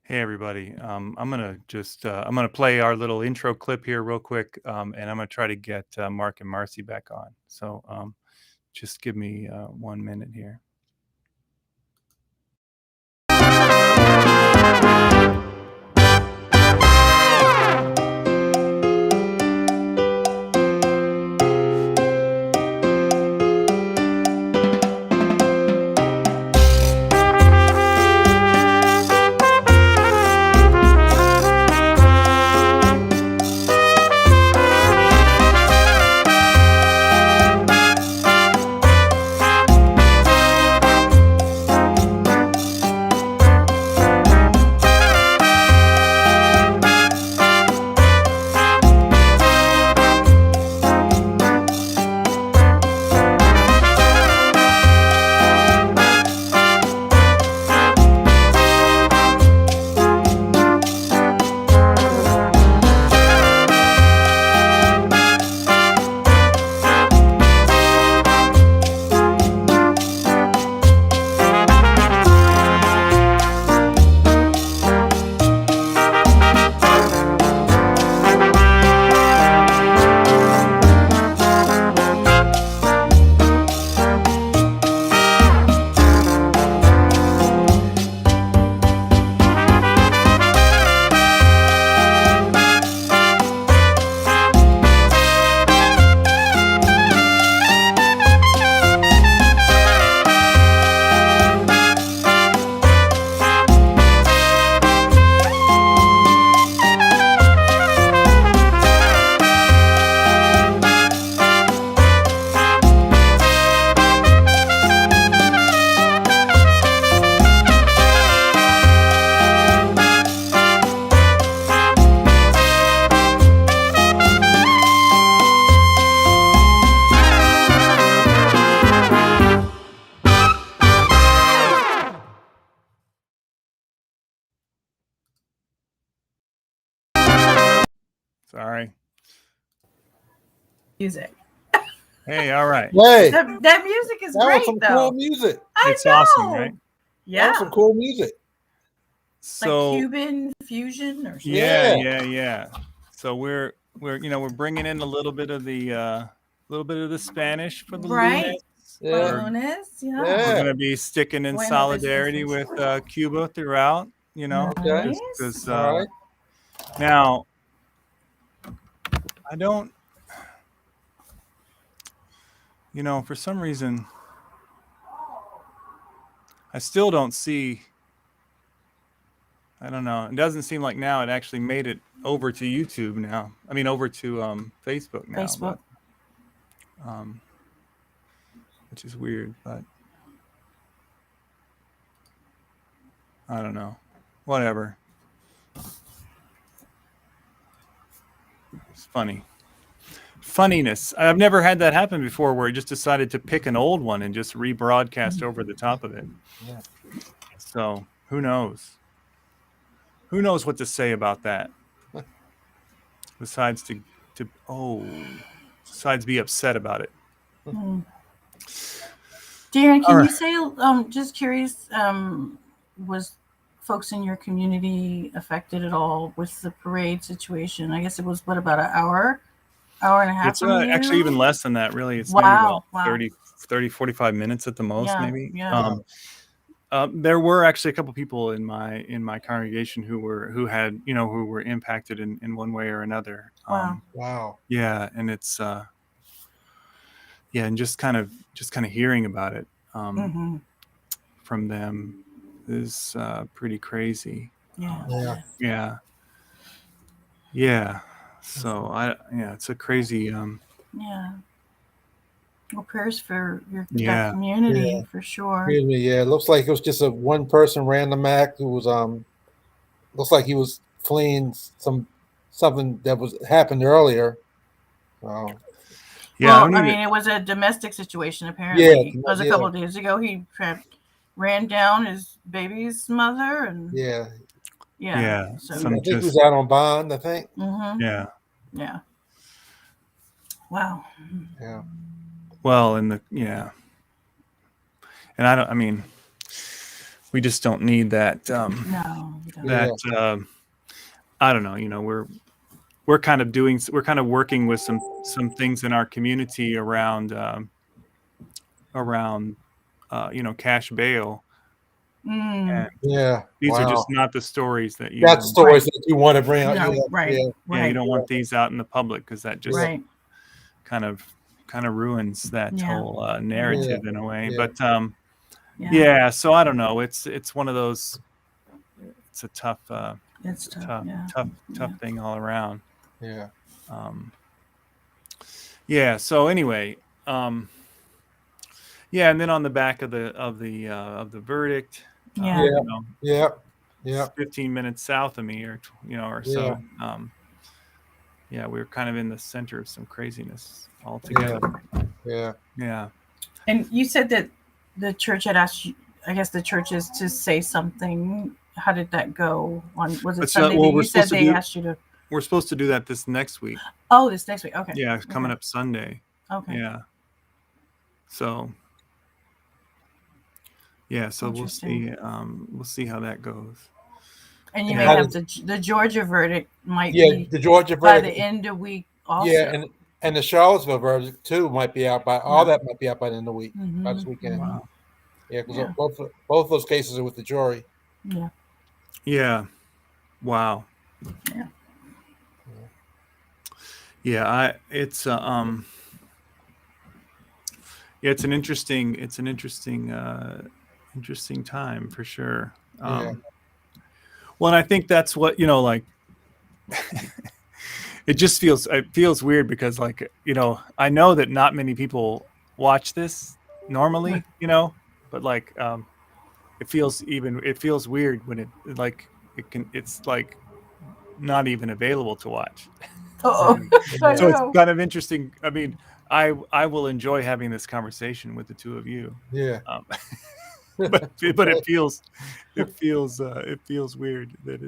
Hey everybody. I'm gonna play our little intro clip here real quick, and I'm gonna try to get Mark and Marcy back on. So just give me 1 minute here. Sorry. Music. Hey, all right. Hey, That music is that great, was some though. cool music. It's know. awesome, right? That Yeah, was some cool music. like So Cuban fusion or something. yeah. So we're bringing in a little bit of the Spanish for the Right? Lunes. Yeah, We're, Lunes, yeah. we're yeah. gonna be sticking in Bueno, solidarity with Cuba throughout. Okay. Nice. Because All right. now I don't, for some reason, I still don't see. I don't know. It doesn't seem like now it actually made it over to YouTube now. I mean, over to Facebook now. Facebook. But, which is weird, but I don't know. Whatever. It's funny. Funniness. I've never had that happen before where it just decided to pick an old one and just rebroadcast over the top of it. Yeah. So who knows? Who knows what to say about that? Besides besides be upset about it. Darren, can All you say, just curious, was folks in your community affected at all with the parade situation? I guess it was, what, about an hour and a half It's from you? actually even less than that, really. It's Wow, maybe about 30, 45 minutes at the most, Yeah, maybe. yeah. There were actually a couple people in my congregation who were impacted in one way or another. Wow. Wow. Yeah, and it's and just kind of hearing about it Mm-hmm. from them is pretty crazy. Yeah. Yeah. So it's a crazy. Yeah. Well, prayers for that Yeah. community, Yeah. for sure. Excuse me. Yeah, it looks like it was just a one person random act who was looks like he was fleeing something that was happened earlier. Yeah. Well, I mean, it was a domestic situation, apparently. Yeah, It was a couple of days ago. He ran down his baby's mother, and yeah. So I think he was out on bond. I think. Mm-hmm. Yeah. Wow. Yeah. Well, and I we just don't need that. No, we don't. That I don't know. You know, we're kind of working with some things in our community around around cash bail, and Yeah. these are just Wow. not the stories that you That's want. stories Right. that you want to bring out. No, Yeah. right, Yeah. Yeah, you right, don't want these out in the public because that just right. kind of ruins that Yeah. whole Yeah. narrative in a way. Yeah. But Yeah. yeah, so I don't know. It's one of those. It's a tough, It's tough. Yeah. tough thing all around. Yeah. Yeah. So anyway, yeah, and then on the back of the verdict, Yeah. Yeah. you know, Yeah. Yeah. 15 minutes south of me, or or Yeah. so. Yeah, we were kind of in the center of some craziness Yeah. altogether. Yeah. Yeah. And you said that the church had asked you, I guess the churches, to say something. How did that go? Was it Sunday well, that you said they asked you to? We're supposed to do that this next week. Oh, this next week. Okay. Yeah, it's coming up Sunday. Okay. Yeah. So. Yeah, so we'll see. We'll see how that goes. And you may have the Georgia verdict might be the Georgia by verdict. the end of the week also. Yeah, and the Charlottesville verdict too might be out by all that might be out by the end of the week, by this weekend. Wow. Yeah, because both those cases are with the jury. Yeah. Yeah. Wow. Yeah. Yeah, it's yeah, it's an interesting interesting time for sure. Yeah. Well, and I think that's what, like it feels weird because, like, I know that not many people watch this normally, but like it feels weird when it's like not even available to watch. So it's kind of interesting. I mean, I will enjoy having this conversation with the two of you. Yeah. But it feels weird that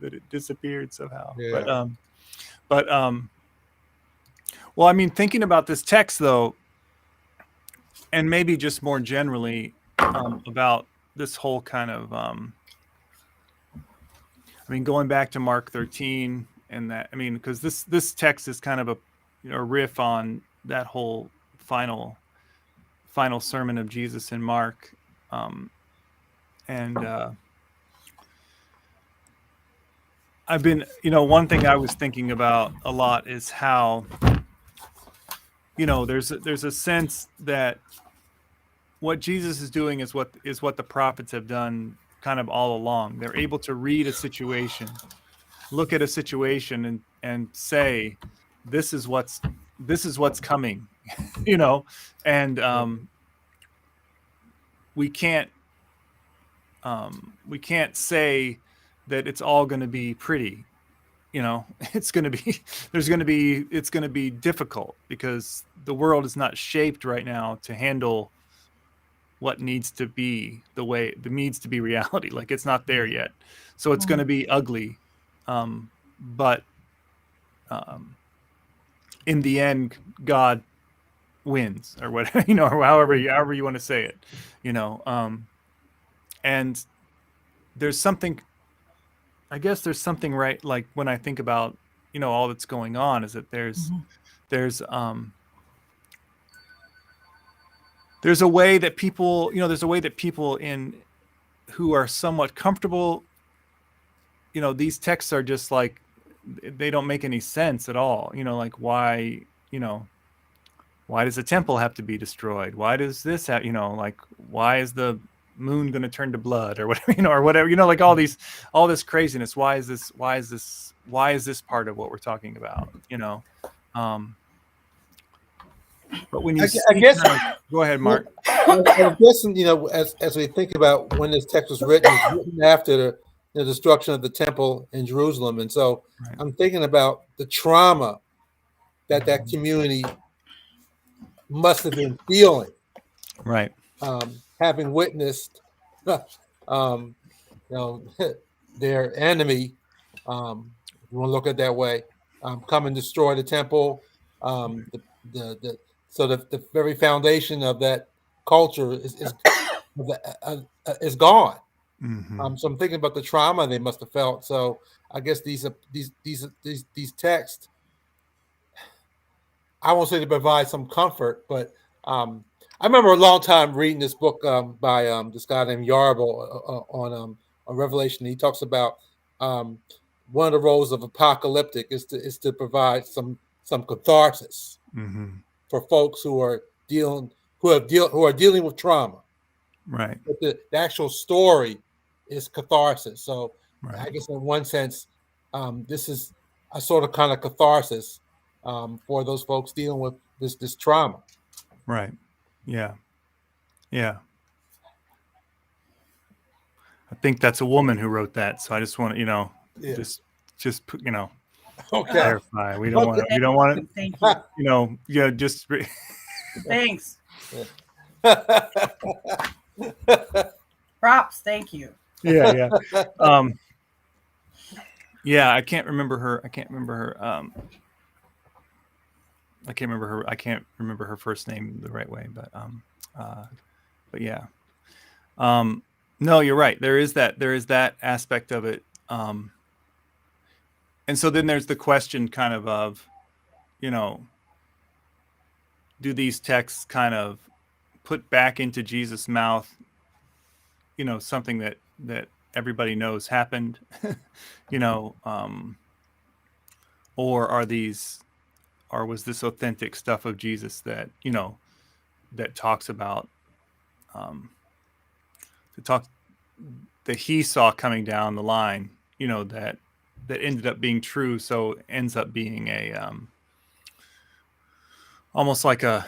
that it disappeared somehow. Yeah. But well, I mean, thinking about this text though, and maybe just more generally about this whole kind of I mean, going back to Mark 13 and that, I mean, because this text is kind of a riff on that whole final sermon of Jesus in Mark. And I've been, one thing I was thinking about a lot is how, there's a sense that what Jesus is doing is what the prophets have done kind of all along. They're able to read a situation, look at a situation and say, this is what's coming, and we can't say that it's all going to be pretty. It's going to be difficult because the world is not shaped right now to handle what needs to be the way that needs to be reality. Like, it's not there yet. So it's going to be ugly. But in the end, God wins, or whatever, or however you want to say it, and there's something, I guess there's something, right? Like, when I think about, all that's going on, is that there's a way that people, in who are somewhat comfortable, these texts are just like, they don't make any sense at all. Like, why does the temple have to be destroyed? Why does this have, like, why is the moon going to turn to blood, or whatever, or whatever, like all this craziness. Why is this part of what we're talking about? But when you go ahead, Mark. I guess, as we think about when this text was written, it's written after the destruction of the temple in Jerusalem. And so I'm thinking about the trauma that community must have been feeling. Right. Having witnessed, their enemy, if you want to look at it that way, come and destroy the temple. So the very foundation of that culture is gone. Mm-hmm. So I'm thinking about the trauma they must have felt. So I guess these texts, I won't say to provide some comfort, but I remember a long time reading this book by this guy named Yarble on Revelation. He talks about um, one of the roles of apocalyptic is to provide some catharsis Mm-hmm. for folks who are dealing with trauma. Right. But the actual story is catharsis. So Right. I guess in one sense, this is a sort of kind of catharsis for those folks dealing with this trauma. Right. Yeah. Yeah. I think that's a woman who wrote that. So I just want to, Yeah. just put, Okay. clarify. We don't want to, we don't want to, Thank you. just Thanks. Props. Thank you. yeah. Yeah, I can't remember her. I can't remember her first name the right way, but yeah. No, you're right. There is that aspect of it. And so then there's the question kind of, do these texts kind of put back into Jesus' mouth, something that everybody knows happened, or was this authentic stuff of Jesus that, that talks about, that he saw coming down the line, that ended up being true. So ends up being a, almost like a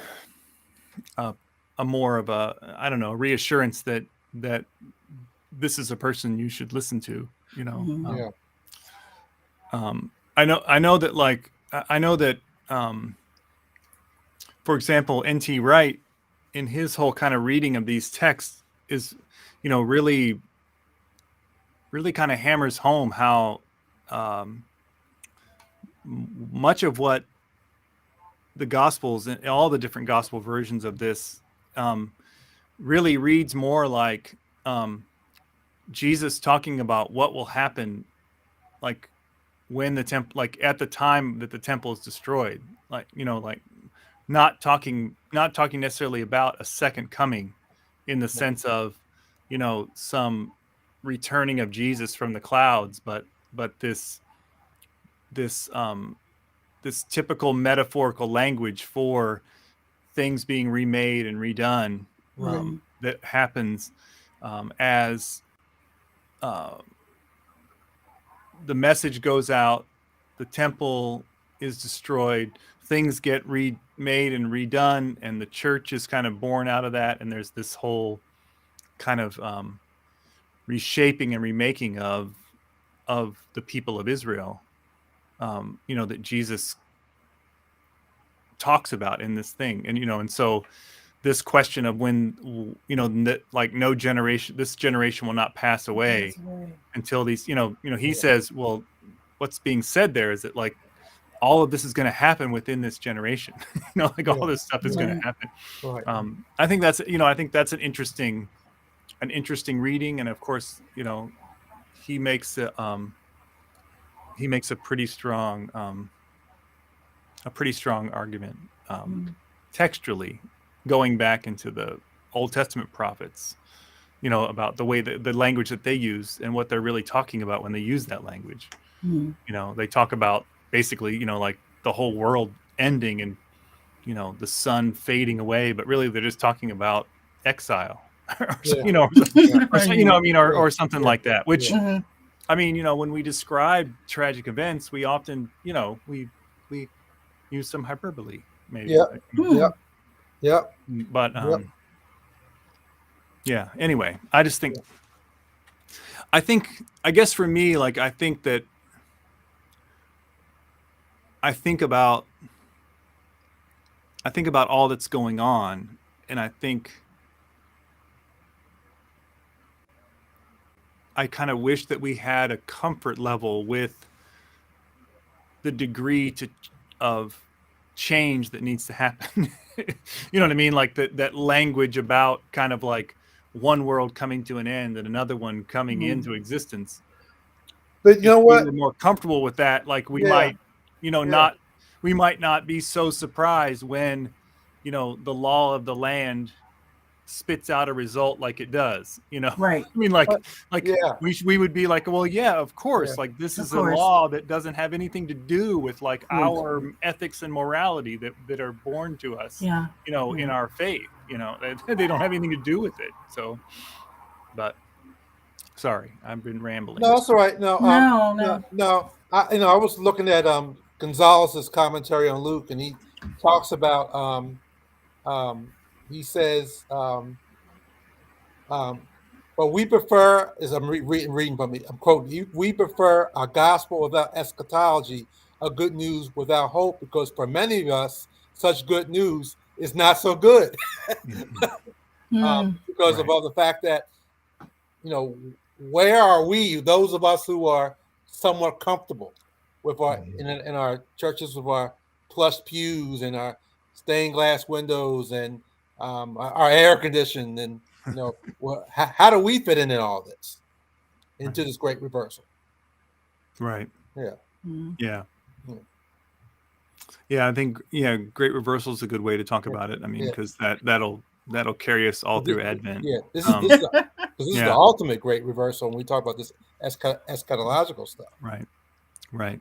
more of a, I don't know, reassurance that this is a person you should listen to, Mhm. I know that for example, N.T. Wright in his whole kind of reading of these texts is, really kind of hammers home how much of what the Gospels and all the different gospel versions of this really reads more like Jesus talking about what will happen, like when the temple, like at the time that the temple is destroyed, like like not talking necessarily about a second coming in the sense of some returning of Jesus from the clouds, but this this um this typical metaphorical language for things being remade and redone, Right. that happens as the message goes out, the temple is destroyed, things get remade and redone, and the church is kind of born out of that. And there's this whole kind of reshaping and remaking of the people of Israel, that Jesus talks about in this thing. And and so this question of when, like no generation, this generation will not pass away until these, he says, well, what's being said there is that like all of this is going to happen within this generation. Like all this stuff is going to happen. Right. I think that's an interesting reading. And of course, he makes a pretty strong argument textually, going back into the Old Testament prophets, about the way that the language that they use and what they're really talking about when they use that language. They talk about basically, like the whole world ending and, the sun fading away, but really they're just talking about exile, or, or something like that, which, I mean, when we describe tragic events, we often, we use some hyperbole, maybe. Yeah. But yeah. Anyway, I just think, I guess for me, like I think about all that's going on, and I think I kind of wish that we had a comfort level with the degree of change that needs to happen. You know what I mean? Like that language about kind of like one world coming to an end and another one coming Mhm. into existence. But you know If what? we were more comfortable with that, like we Yeah. might, Yeah. we might not be so surprised when, the law of the land spits out a result like it does, Right. I mean, But- yeah. we would be like, well, yeah, of course, Yeah. like this Of is a course. law that doesn't have anything to do with like Right. our ethics and morality that are born to us, Yeah. in our faith, they don't have anything to do with it. So, but sorry, I've been rambling. No, that's all right. No, No. I was looking at Gonzalez's commentary on Luke, and he talks about he says but we prefer, as I'm reading from me, I'm quoting, we prefer a gospel without eschatology, a good news without hope, because for many of us, such good news is not so good. Because of all the fact that, where are we, those of us who are somewhat comfortable with our in our churches with our plush pews and our stained glass windows and our air conditioning, and how do we fit in all this into this great reversal? Right. Yeah. Yeah. Yeah, I think great reversal is a good way to talk about it. I mean, because that'll carry us all through Advent. Yeah, this is the ultimate great reversal when we talk about this eschatological stuff. Right.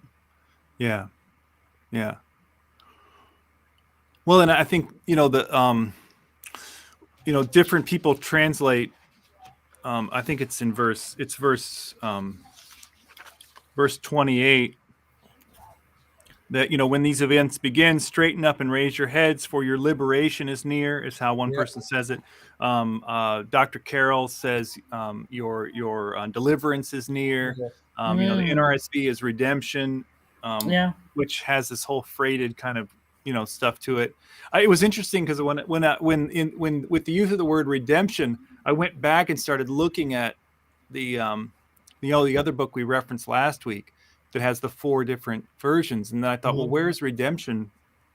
Yeah. Well, and I think different people translate. I think it's in verse 28. That, when these events begin, straighten up and raise your heads, for your liberation is near, is how one person says it. Dr. Carroll says your deliverance is near. The NRSV is redemption, which has this whole freighted kind of stuff to it. It was interesting because when with the use of the word redemption, I went back and started looking at the the other book we referenced last week that has the 4 different versions, and then I thought, well, where's redemption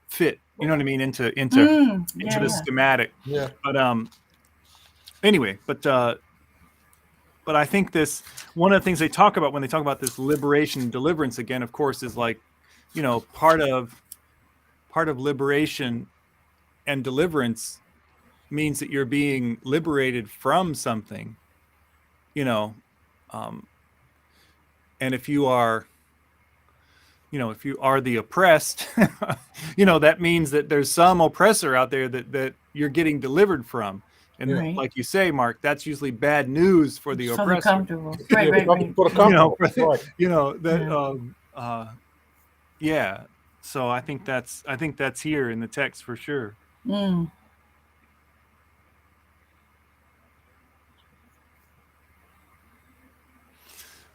fit? You know what I mean? Into the schematic. Yeah. But anyway, but I think this, one of the things they talk about when they talk about this liberation and deliverance again, of course, is like, part of liberation and deliverance means that you're being liberated from something, and if you are the oppressed, that means that there's some oppressor out there that you're getting delivered from. And like you say, Mark, that's usually bad news for the oppressor. For the comfortable. Right. For the comfortable. So I think that's here in the text for sure.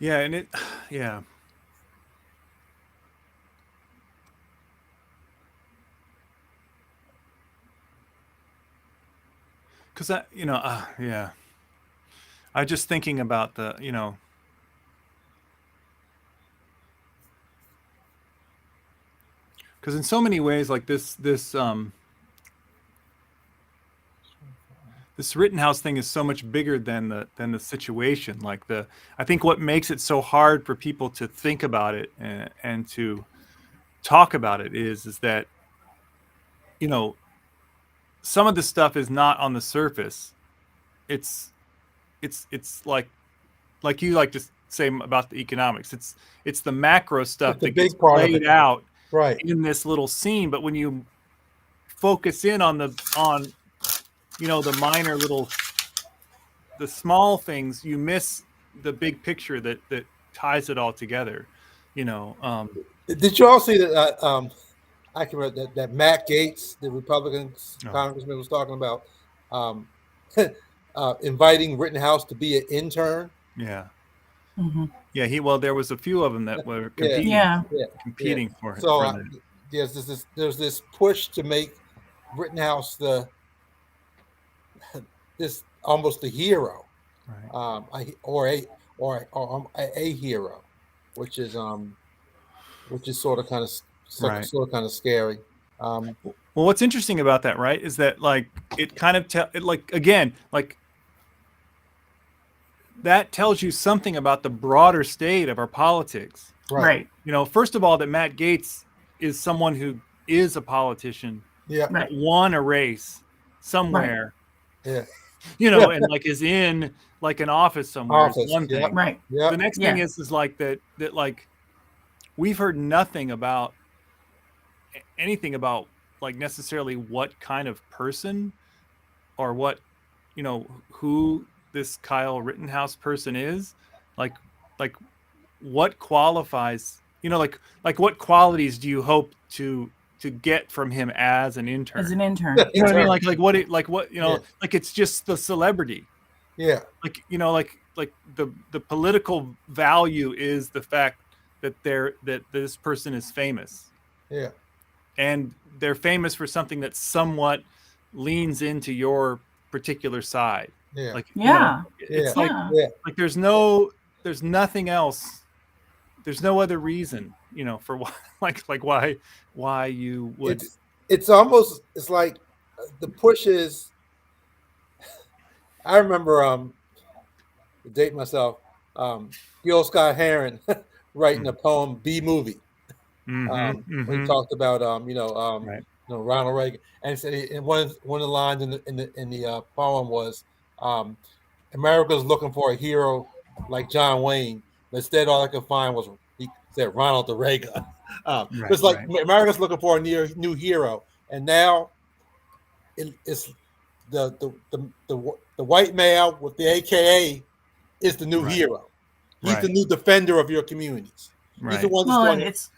Yeah, and because I just thinking about the because in so many ways, like this Rittenhouse thing is so much bigger than the situation. Like I think what makes it so hard for people to think about it and to talk about it is that some of the stuff is not on the surface. It's like you like to say about the economics. It's the macro stuff that gets played out in this little scene. But when you focus in on the minor the small things, you miss the big picture that ties it all together. Did you all see that? I can remember that Matt Gaetz, the Republican congressman, was talking about inviting Rittenhouse to be an intern. Yeah. Yeah. There was a few of them that were competing for it. So there's this push to make Rittenhouse this almost a hero, or a hero, which is sort of kind of scary. Well, what's interesting about that, right, is that like it kind of again, like that tells you something about the broader state of our politics. Right. You know, first of all, that Matt Gaetz is someone who is a politician Yeah. that Right. won a race somewhere, Yeah. you know, and like is in like an office somewhere is Office. one Yeah. thing. Right. Yeah. The next Yeah. thing is like that like we've heard nothing about anything about like necessarily what kind of person or what, you know, who this Kyle Rittenhouse person is, like like what qualifies, you know, like what qualities do you hope to get from him as an intern? As an intern. You know what I mean? Intern. Like what, you know, Yeah. like it's just the celebrity. Yeah. Like, you know, like the political value is the fact that that this person is famous. Yeah. And they're famous for something that somewhat leans into your particular side. Yeah. Like, you know, Yeah. it's Yeah. like Yeah. like there's nothing else. There's no other reason, you know, for why why you would. It's almost, it's like the push is, I remember to date myself, Gil Scott Heron writing a poem "B Movie," when he talked about Right. Ronald Reagan, and he said, and one of the lines in the poem was, America's looking for a hero like John Wayne, but instead all I could find was, he said, Ronald the Reagan. It's like America's looking for a new hero, and now it's the white male with the AKA is the new hero. He's the new defender of your communities. He's the one that's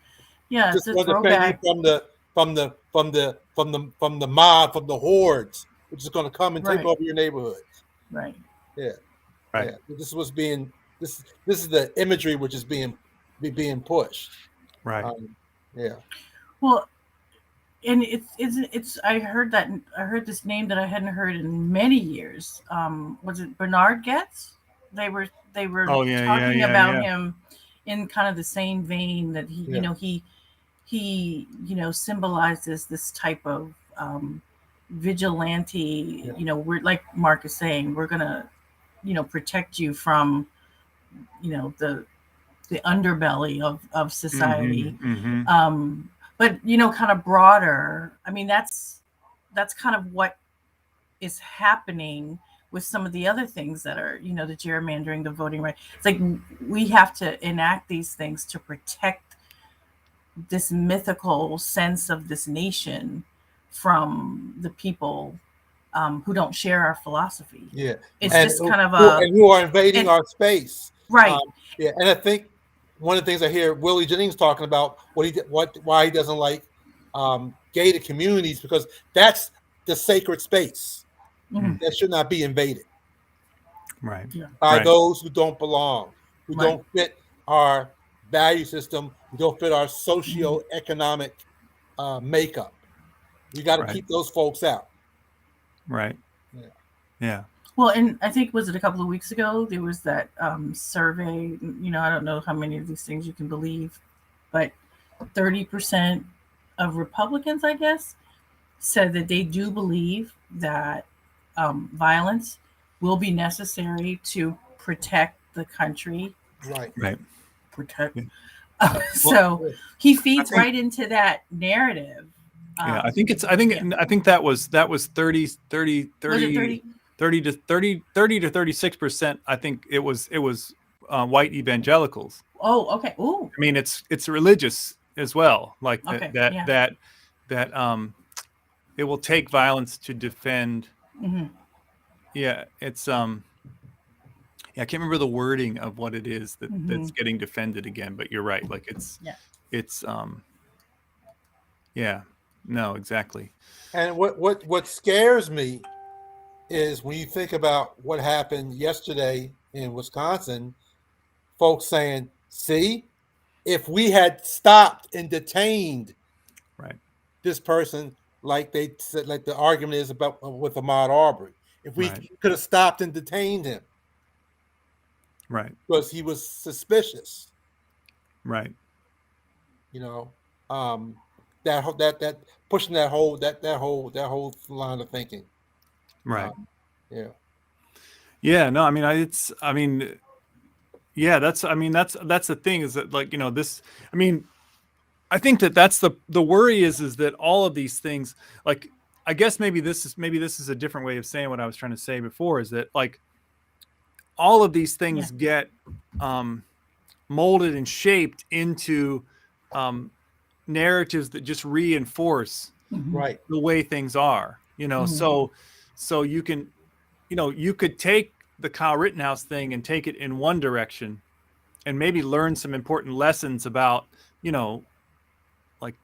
going to defend you from the mob, from the hordes, which is going to come and take over your neighborhoods. Right. Yeah. Right. Yeah. This is the imagery which is being pushed. Right. Yeah. Well, and it's I heard this name that I hadn't heard in many years. Was it Bernard Getz? They were talking about him in kind of the same vein that he symbolizes this type of vigilante. You know, we're, like Mark is saying, we're gonna protect you from the underbelly of society. But kind of broader. I mean, that's kind of what is happening with some of the other things that are, the gerrymandering, the voting right. It's like we have to enact these things to protect this mythical sense of this nation from the people who don't share our philosophy. Yeah, it's and just kind of who are invading our space. Right. Yeah, and I think one of the things I hear Willie Jennings talking about why he doesn't like gated communities, because that's the sacred space that should not be invaded. Right. By those who don't belong, who don't fit our value system, who don't fit our socio-economic makeup. We got to keep those folks out. Right. Yeah. Yeah. Well, and I think, was it a couple of weeks ago, there was that survey, I don't know how many of these things you can believe, but 30% of Republicans, I guess, said that they do believe that violence will be necessary to protect the country. Right. Protect. So he feeds right into that narrative. Yeah, I think that was 30 to 36%. I think it was white evangelicals. Oh, okay. Ooh. I mean, it's religious as well. Like that it will take violence to defend. Yeah, it's I can't remember the wording of what it is that's getting defended again, but you're right. Like it's no, exactly. And what scares me is when you think about what happened yesterday in Wisconsin, folks saying, see, if we had stopped and detained this person, like they said, like the argument is about with Ahmaud Arbery, if we could have stopped and detained him, because he was suspicious, that pushing that whole line of thinking, Yeah, no, I mean, yeah, that's the thing is that, like, this, I mean, I think that that's the worry is that all of these things, like, I guess maybe this is a different way of saying what I was trying to say before, is that, like, all of these Yeah. things get molded and shaped into narratives that just reinforce Right. the way things are, so you can, you could take the Kyle Rittenhouse thing and take it in one direction and maybe learn some important lessons about, like,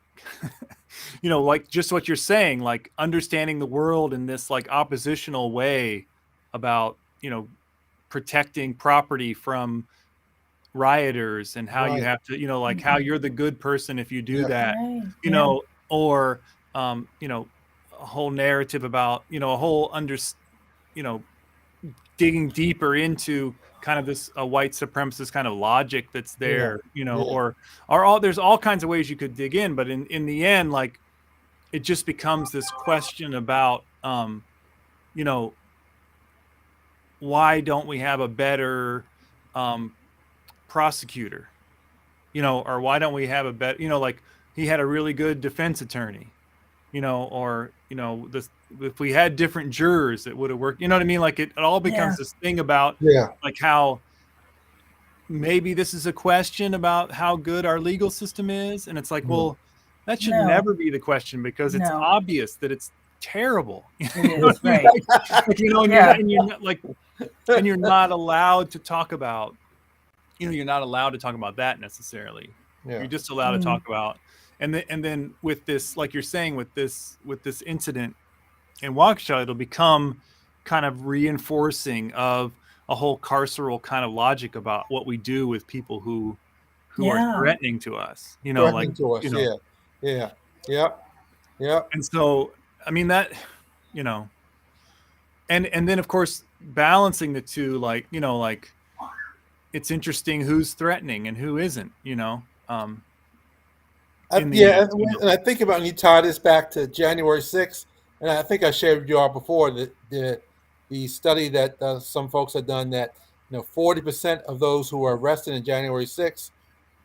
like just what you're saying, like understanding the world in this like oppositional way about, protecting property from rioters and how you Right. have to, like how you're the good person if you do Yeah. that, Right. Yeah. or, a whole narrative about, a whole you know, digging deeper into kind of this white supremacist kind of logic that's Yeah. there, Yeah. or all, there's all kinds of ways you could dig in, but in the end, like, it just becomes this question about, you know, why don't we have a better prosecutor, or why don't we have a better, like, he had a really good defense attorney, or, this, if we had different jurors, it would have worked. You know what I mean? Like, it all becomes Yeah. this thing about, Yeah. like, how maybe this is a question about how good our legal system is. And it's like, well, that should No. never be the question, because it's No. obvious that it's terrible. It You know what is, I mean? right. Like, Yeah. and you're not like, and you're not allowed to talk about, you're not allowed to talk about that necessarily. Yeah. You're just allowed to talk about, and then with this, like you're saying, with this incident in Waukesha, it'll become kind of reinforcing of a whole carceral kind of logic about what we do with people who are Yeah. threatening to us, Threatening like, to us. Yeah. Yeah. Yep. Yep. and so, I mean, that, and then of course balancing the two, like, like, it's interesting who's threatening and who isn't, in the Yeah, end, and I think about when you tie this back to January 6th, and I think I shared with you all before the study that some folks have done, that 40% of those who were arrested in January 6th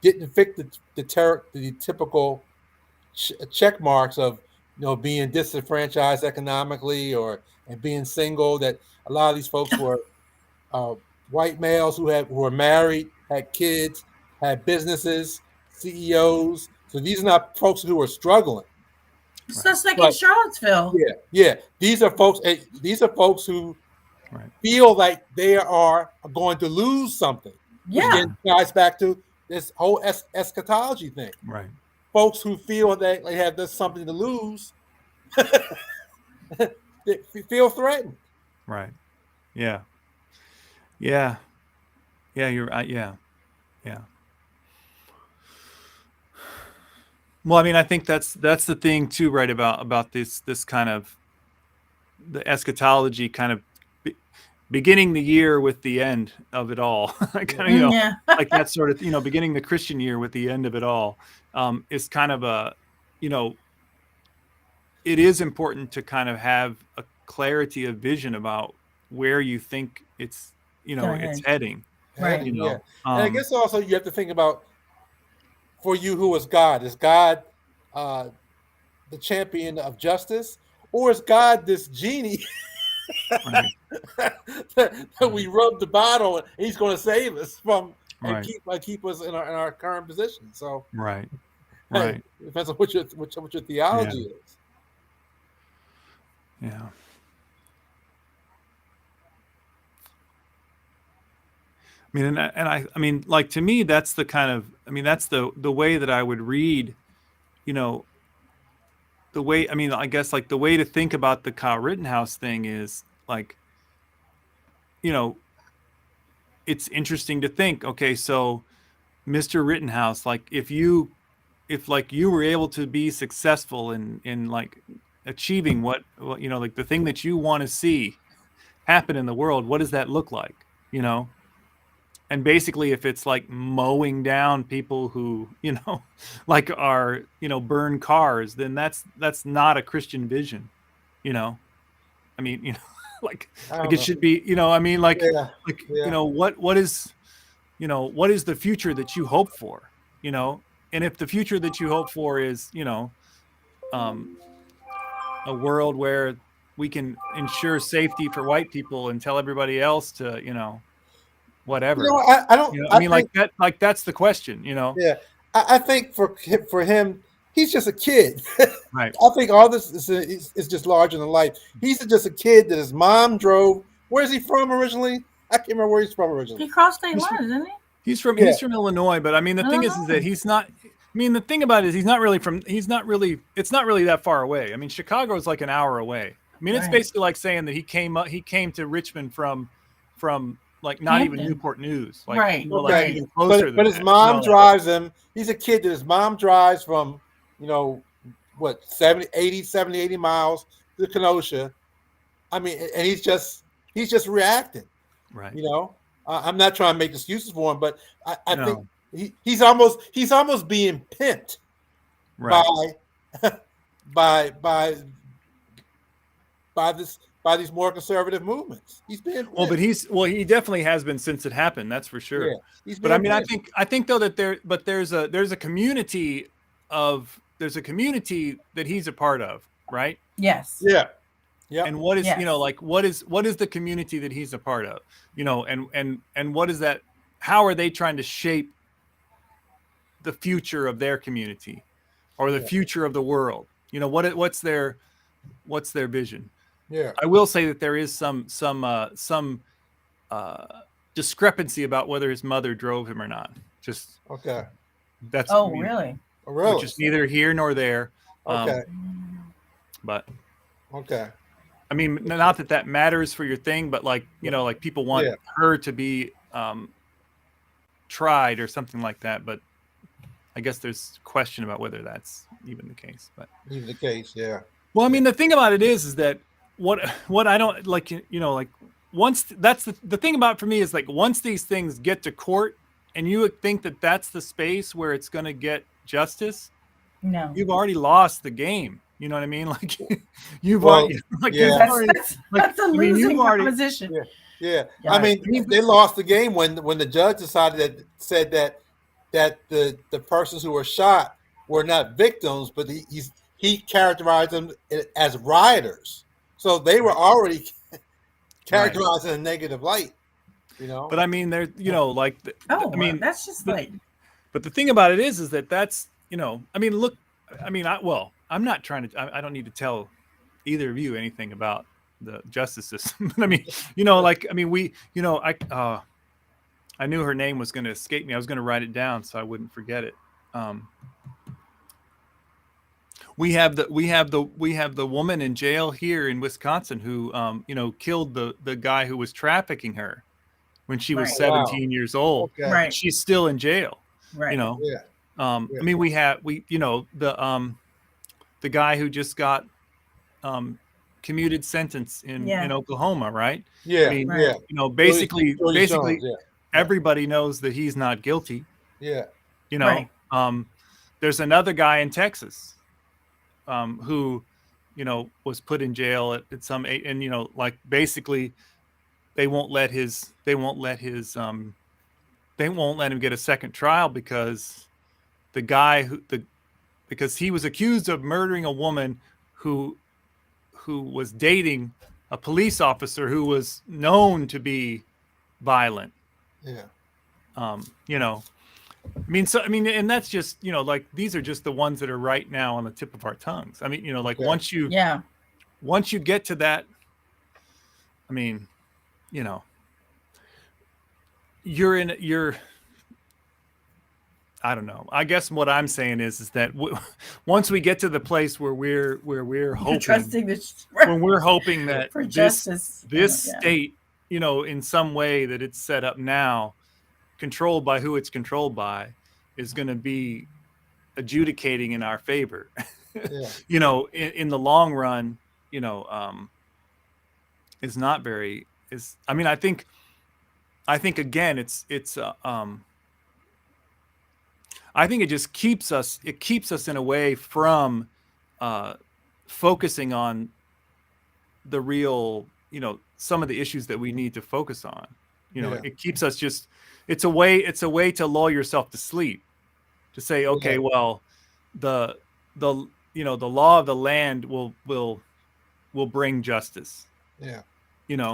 didn't fit the typical check marks of being disenfranchised economically or and being single. That a lot of these folks were uh, white males who were married, had kids, had businesses, CEOs. So these are not folks who are struggling. It's just like in Charlottesville. Yeah, yeah. These are folks. These are folks who right, feel like they are going to lose something. Which Yeah. again ties back to this whole eschatology thing. right, Folks who feel that they have this something to lose, they feel threatened. right, yeah, yeah, yeah, you're right, yeah, yeah. Well, I mean, I think that's the thing too, right, about this kind of the eschatology kind of beginning the year with the end of it all. Kind of, Yeah. like that sort of, beginning the Christian year with the end of it all, is kind of a, it is important to kind of have a clarity of vision about where you think it's, it's heading. Right. Yeah. And I guess also you have to think about, for you, who is God? Is God the champion of justice, or is God this genie Right. that we rub the bottle and he's going to save us from and Right. keep us in our current position? So Right. hey, Right. it depends on what your theology is. Yeah. I mean, and I mean, like, to me, that's the kind of, I mean, that's the way that I would read, the way, I mean, I guess, like, the way to think about the Kyle Rittenhouse thing is, like, it's interesting to think, okay, so Mr. Rittenhouse, like, if like you were able to be successful in like achieving what, like the thing that you want to see happen in the world, what does that look like? And basically, if it's like mowing down people who, like are, burn cars, then that's not a Christian vision. I mean, like I don't it know. should be, I mean, like Yeah. what is, what is the future that you hope for, and if the future that you hope for is, um, a world where we can ensure safety for white people and tell everybody else to, whatever, I don't. I I mean, think. like that's the question, Yeah, I think for him, he's just a kid. right. I think all this is just larger than life. He's just a kid that his mom drove. Where's he from originally? I can't remember where he's from originally. He crossed state He's lines, didn't he? Yeah. he's from Illinois, but I mean the thing is that he's not. I mean the thing about it is he's not really. It's not really that far away. I mean Chicago is like an hour away. I mean it's basically like saying that he came to Richmond from like not Hampton. even Newport News, like Right. like even closer. But his mom drives him. He's a kid that his mom drives from, what, 70, 80 miles to Kenosha. I mean, and he's just reacting. Right. I'm not trying to make excuses for him, but I think he's almost being pimped right. by these more conservative movements. He's been but he definitely has been since it happened. That's for sure. Yeah, but I mean, I think though that there's a community that he's a part of, right? Yes. Yeah. Yeah. And what is what is the community that he's a part of? And what is that? How are they trying to shape the future of their community, or the future of the world? What's their vision? Yeah. I will say that there is some discrepancy about whether his mother drove him or not. Just okay. That's really? Really? Which is neither here nor there. Okay. But okay. I mean, not that matters for your thing, but like like people want her to be tried or something like that. But I guess there's question about whether that's even the case. But even the case, yeah. Well, I mean, the thing about it is that what I don't like, like once that's the thing about for me is like once these things get to court and you would think that that's the space where it's going to get justice. No, you've already lost the game. You know what I mean? Like you've already like that's a losing proposition. Yeah. I mean, they lost the game when the judge said that the persons who were shot were not victims, but he characterized them as rioters. So they were already characterized in a negative light, But I mean, they're, like, I mean, that's just like. But the thing about it is that that's, I mean, look, I mean, I'm not trying to, I don't need to tell either of you anything about the justice system. But I mean, like, I mean, I knew her name was going to escape me. I was going to write it down so I wouldn't forget it. We have the woman in jail here in Wisconsin who killed the guy who was trafficking her when she was 17 years old. Okay. Right. She's still in jail. Right. I mean, the guy who just got commuted sentence in Oklahoma, right? Yeah. I mean, basically Jones, everybody knows that he's not guilty. Yeah. There's another guy in Texas who, was put in jail at some, and like basically they won't let him get a second trial because the guy because he was accused of murdering a woman who was dating a police officer who was known to be violent. Yeah. I mean, and that's just, like, these are just the ones that are right now on the tip of our tongues. I mean, like once you get to that, I mean, I don't know. I guess what I'm saying is that once we get to the place where we're hoping, when we're hoping that for this state, in some way that it's set up now, controlled by who it's controlled by, is going to be adjudicating in our favor. In the long run, is not very. I mean, I think again, I think it just keeps us in a way from focusing on the real some of the issues that we need to focus on. It keeps us it's a way to lull yourself to sleep, to say, okay, well, the law of the land will bring justice. Yeah.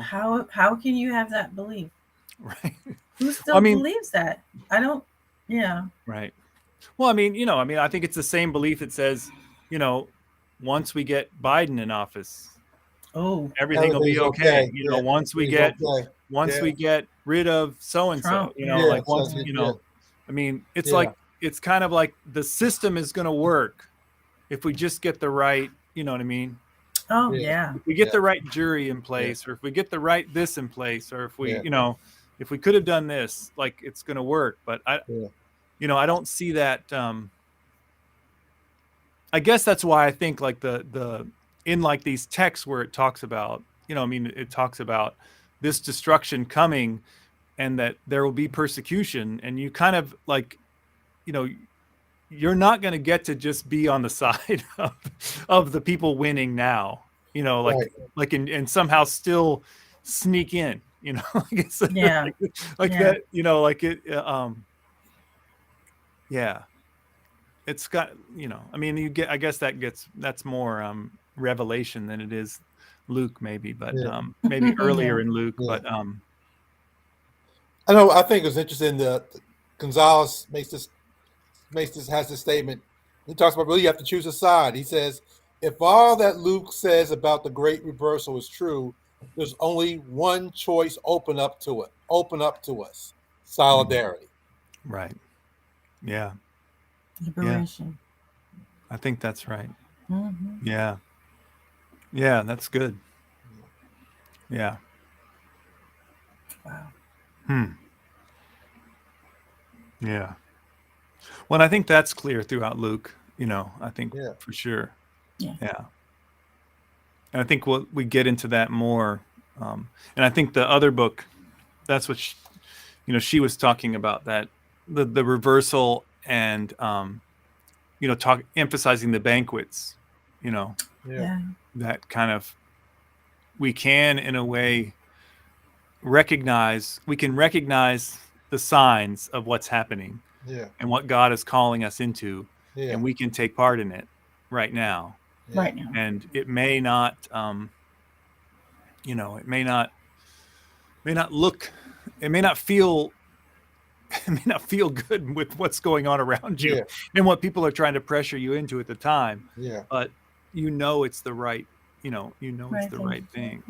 How can you have that belief? Right. Who still believes that? I don't. Yeah. Right. Well, I think it's the same belief that says, once we get Biden in office, everything will be okay. Once we get rid of so and so, it's like, it's kind of like the system is going to work if we just get the right, you know what I mean? Oh yeah. If we get the right jury in place, or if we get the right this in place, or if we, if we could have done this, like, it's going to work. But I don't see that. I guess that's why I think, like, in like these texts where it talks about, it talks about this destruction coming, and that there will be persecution, and you kind of like, you're not going to get to just be on the side of the people winning now, and somehow still sneak in, like that, yeah. It's got, I guess that's more Revelation than it is Luke, maybe, but maybe earlier in Luke, but I think it was interesting that Gonzalez has this statement. He talks about, really, you have to choose a side. He says, if all that Luke says about the great reversal is true, there's only one choice open up to us: solidarity. Right. Yeah. Liberation. Yeah. I think that's right. Mm-hmm. Yeah. Yeah, that's good. Yeah. Wow. Yeah. Well, I think that's clear throughout Luke, I think for sure. Yeah. And I think we get into that more. And I think the other book, that's what she was talking about, that the reversal, and emphasizing the banquets, that kind of, we can, in a way, recognize the signs of what's happening, and what God is calling us into, and we can take part in it right now. And it may not, it may not look, it may not feel good with what's going on around you and what people are trying to pressure you into at the time. But it's the right, it's the right thing.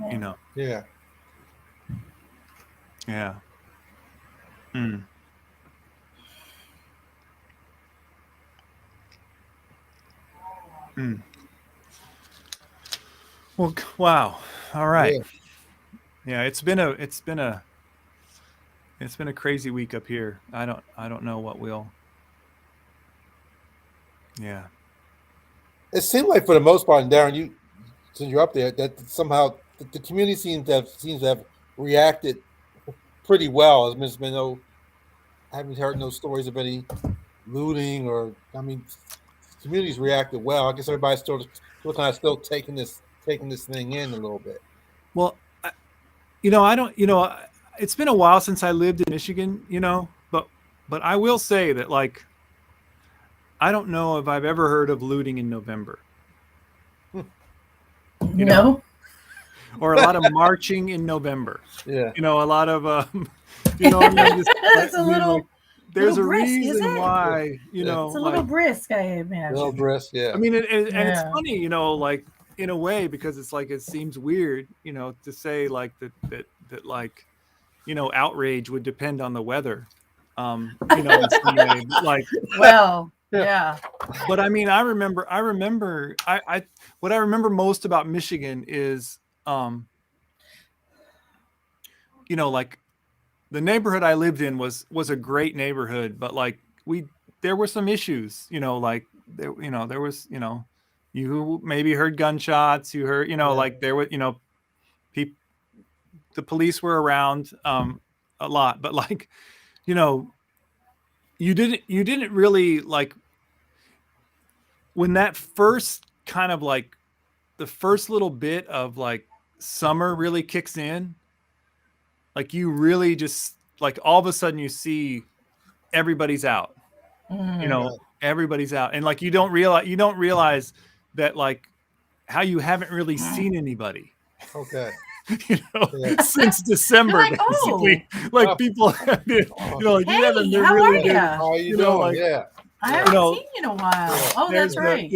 Yeah. Well, wow. All right. Yeah, it's been a crazy week up here. I don't know what will. Yeah. It seemed like, for the most part, and Darren, since you're up there, that somehow the community seems to have reacted pretty well. There's been I haven't heard no stories of any looting, or, communities reacted well. I guess everybody's still kind of taking this thing in a little bit. Well, I don't, it's been a while since I lived in Michigan, but I will say that, like, I don't know if I've ever heard of looting in November. No. Or a lot of marching in November. Yeah. A lot of, It's a little. There's a brisk, reason why, it's a little brisk, I imagine. A little brisk, yeah. And it's funny, like, in a way, because it's like, it seems weird, to say, like, that like, outrage would depend on the weather. In some way, like, well, yeah. But I remember what I remember most about Michigan is, like, the neighborhood I lived in was a great neighborhood, but, like, there were some issues, like, there was, you maybe heard gunshots, you heard, like, there were, the police were around a lot, but, like, you didn't really, like, when that first kind of, like, the first little bit of, like, summer really kicks in, like you really just like all of a sudden you see everybody's out. Everybody's out, and like you don't realize that like how you haven't really seen anybody. Okay. Since December, like, basically. Like people, like hey, you haven't how really are been, How are you doing? like, I haven't seen you in a while. Oh, that's right.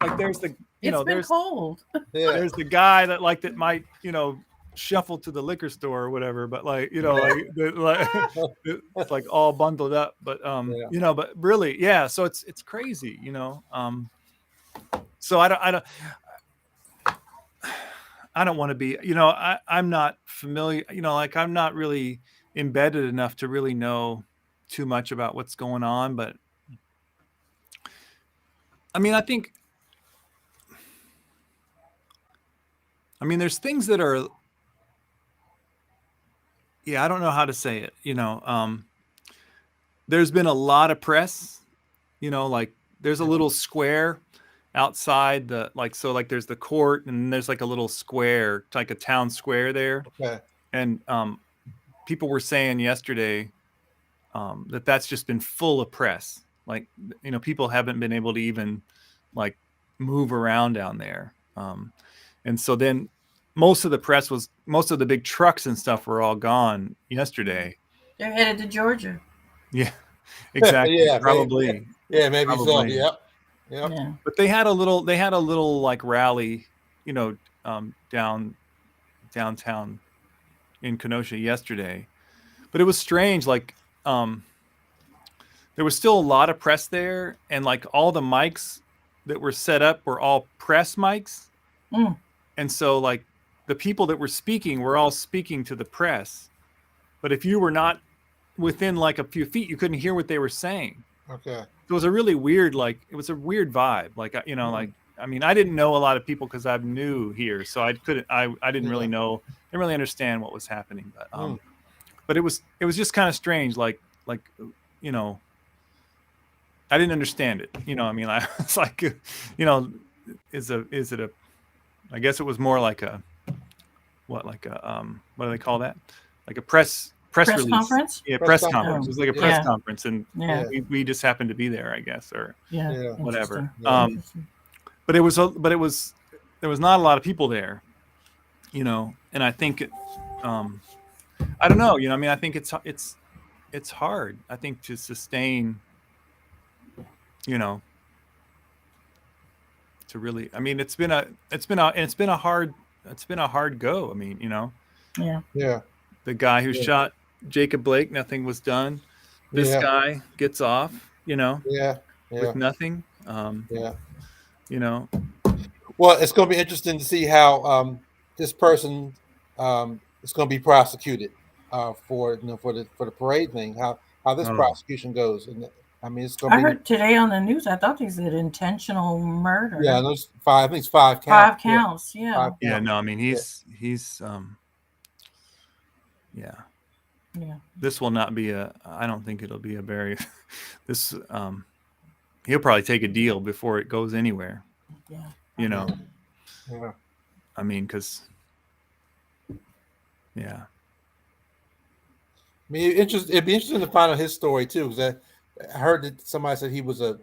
Like there's the, it's been cold. There's the guy that like that might, shuffle to the liquor store or whatever, but like, it's like all bundled up, but but really, yeah. So it's crazy, So I don't want to be, I'm not familiar, like I'm not really embedded enough to really know too much about what's going on. But I mean, there's things that are, I don't know how to say it, there's been a lot of press, like there's a little square outside there's the court and there's like a little square, like a town square there. Okay. And people were saying yesterday that's just been full of press. Like, people haven't been able to even like move around down there. And so then most of the big trucks and stuff were all gone yesterday. They're headed to Georgia. Yeah, exactly. Yeah, probably. Maybe probably. so. Yep. Yeah. But they had a little like rally, downtown in Kenosha yesterday. But it was strange. Like, there was still a lot of press there, and like all the mics that were set up were all press mics. And so like the people that were speaking were all speaking to the press. But if you were not within like a few feet, you couldn't hear what they were saying. Okay. It was a really weird, it was a weird vibe. Like, like, I didn't know a lot of people because I'm new here. So I didn't really know, didn't really understand what was happening. But it was just kind of strange. Like, I didn't understand it. I was like, is it a, I guess it was more like a, what do they call that? Like a press release conference? Yeah, press conference. It was like a press conference, and we just happened to be there, I guess, or whatever. But there was not a lot of people there, and I think I don't know, I think it's hard, I think, to sustain, to really, it's been a hard go. The guy who shot Jacob Blake, nothing was done. This guy gets off, with nothing. Well, it's going to be interesting to see how this person is going to be prosecuted for the parade thing. How this prosecution goes, and it's going to be. I heard today on the news. I thought they said intentional murder. Yeah, those five. I think it's 5 counts. 5 counts. Yeah. 5 counts. Yeah. No, he's. This will not be I don't think it'll be a very. This. He'll probably take a deal before it goes anywhere. Yeah. Yeah. Because. Yeah. It'd be interesting to find out his story too, because I heard that somebody said he wanted